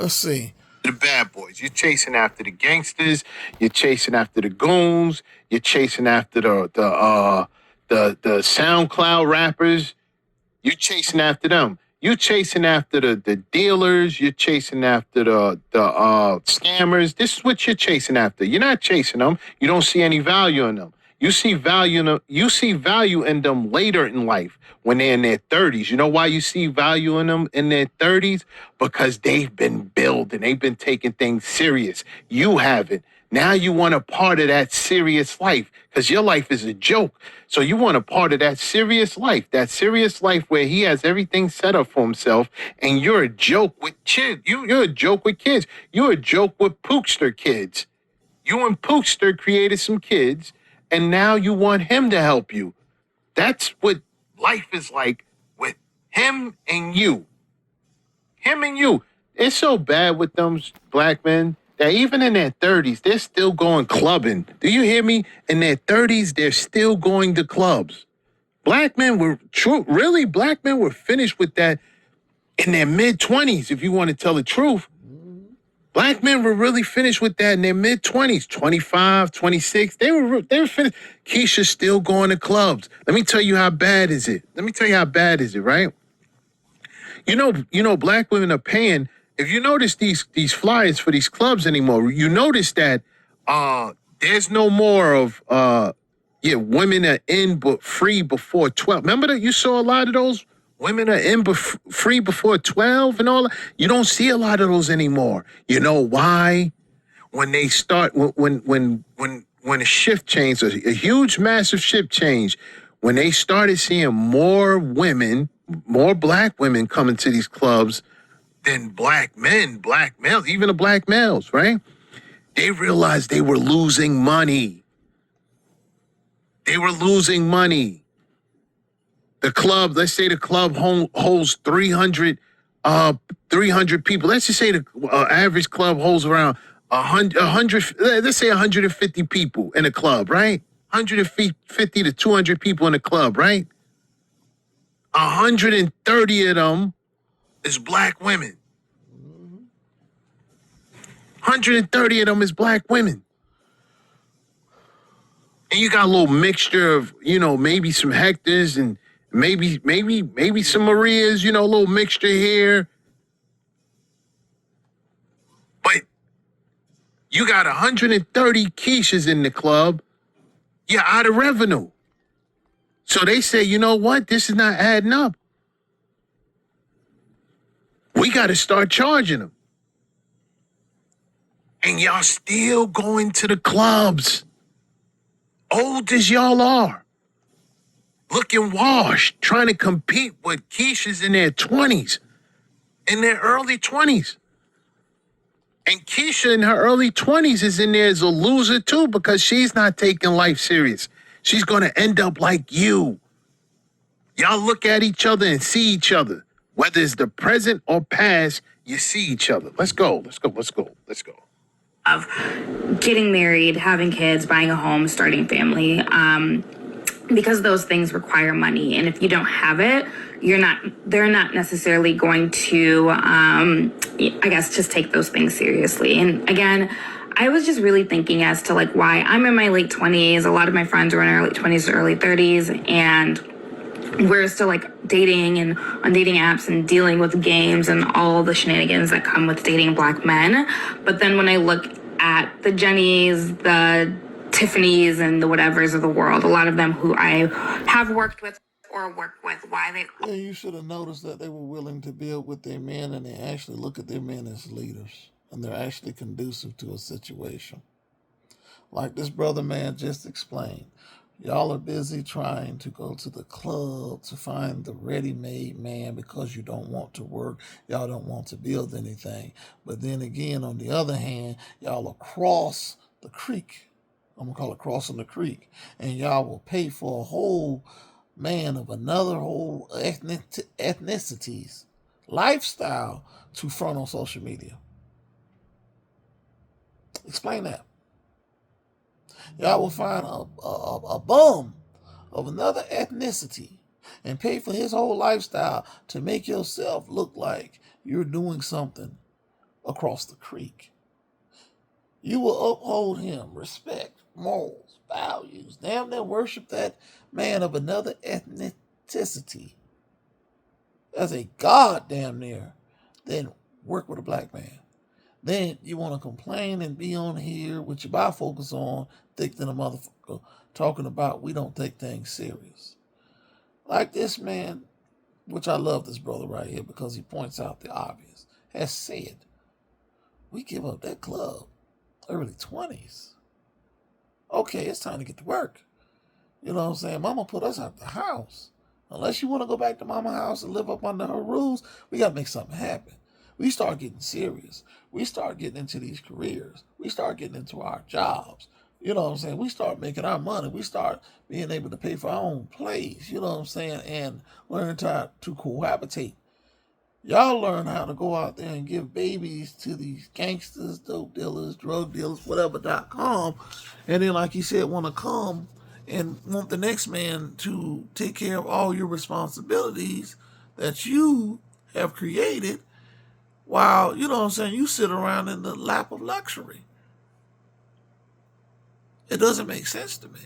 Let's see. The bad boys. You're chasing after the gangsters. You're chasing after the goons. You're chasing after the SoundCloud rappers. You're chasing after them. You're chasing after the dealers. You're chasing after the scammers. This is what you're chasing after. You're not chasing them. You don't see any value in them. You see value in them. You see value in them later in life when they're in their 30s. You know why you see value in them in their 30s? Because they've been building. They've been taking things serious. You haven't. Now you want a part of that serious life because your life is a joke. So you want a part of that serious life where he has everything set up for himself, and you're a joke with kids. You're a joke with kids. You're a joke with Pookster kids. You and Pookster created some kids, and now you want him to help you. That's what life is like with him and you. Him and you. It's so bad with them black men that even in their 30s, they're still going clubbing. Do you hear me? In their 30s, they're still going to clubs. Black men were finished with that in their mid-20s, if you want to tell the truth. Black men were really finished with that in their mid-20s, 25, 26. They were finished. Keisha's still going to clubs. Let me tell you how bad is it. Right? You know, black women are paying. If you notice these flyers for these clubs anymore, you notice that there's no more of women are in but free before 12. Remember that you saw a lot of those women are in free before 12 and all that? You don't see a lot of those anymore. You know why? When they start when a shift change, a huge massive shift change, when they started seeing more black women coming to these clubs than black males, even the black males, right? They realized they were losing money. The club, let's say the club holds 300 people. Let's just say the average club holds around 100, let's say 150 people in a club, right? 150 to 200 people in a club, right? 130 of them is black women. 130 of them is black women. And you got a little mixture of, maybe some Hectors and maybe some Marias, a little mixture here. But you got 130 Keishas in the club. You're out of revenue. So they say, you know what? This is not adding up. We got to start charging them. And y'all still going to the clubs. Old as y'all are. Looking washed, trying to compete with Keisha's in their 20s. In their early 20s. And Keisha in her early 20s is in there as a loser too because she's not taking life serious. She's going to end up like you. Y'all look at each other and see each other. Whether it's the present or past, you see each other. Let's go. Of getting married, having kids, buying a home, starting a family, because those things require money. And if you don't have it, they're not necessarily going to, just take those things seriously. And again, I was just really thinking as to why I'm in my late 20s. A lot of my friends are in their late 20s to early 30s, and we're still dating and on dating apps and dealing with games and all the shenanigans that come with dating black men. But then when I look at the Jennys, the Tiffany's, and the whatevers of the world, a lot of them who I have worked with or work with, Yeah, you should have noticed that they were willing to build with their men, and they actually look at their men as leaders, and they're actually conducive to a situation. Like this brother man just explained. Y'all are busy trying to go to the club to find the ready-made man because you don't want to work. Y'all don't want to build anything. But then again, on the other hand, y'all will cross the creek. I'm going to call it crossing the creek. And y'all will pay for a whole man of another whole ethnicities, lifestyle to front on social media. Explain that. Y'all will find a bum of another ethnicity and pay for his whole lifestyle to make yourself look like you're doing something across the creek. You will uphold him, respect, morals, values, damn near worship that man of another ethnicity as a god damn near, then work with a black man. Then you want to complain and be on here with your bifocals on, thick than a motherfucker, talking about we don't take things serious. Like this man, which I love this brother right here because he points out the obvious, has said, we give up that club early 20s. Okay, it's time to get to work. You know what I'm saying? Mama put us out the house. Unless you want to go back to mama's house and live up under her rules, we got to make something happen. We start getting serious. We start getting into these careers. We start getting into our jobs. You know what I'm saying? We start making our money. We start being able to pay for our own place. You know what I'm saying? And learn to cohabitate. Y'all learn how to go out there and give babies to these gangsters, dope dealers, drug dealers, whatever.com. And then, like he said, want to come and want the next man to take care of all your responsibilities that you have created while, you know what I'm saying, you sit around in the lap of luxury. It doesn't make sense to me.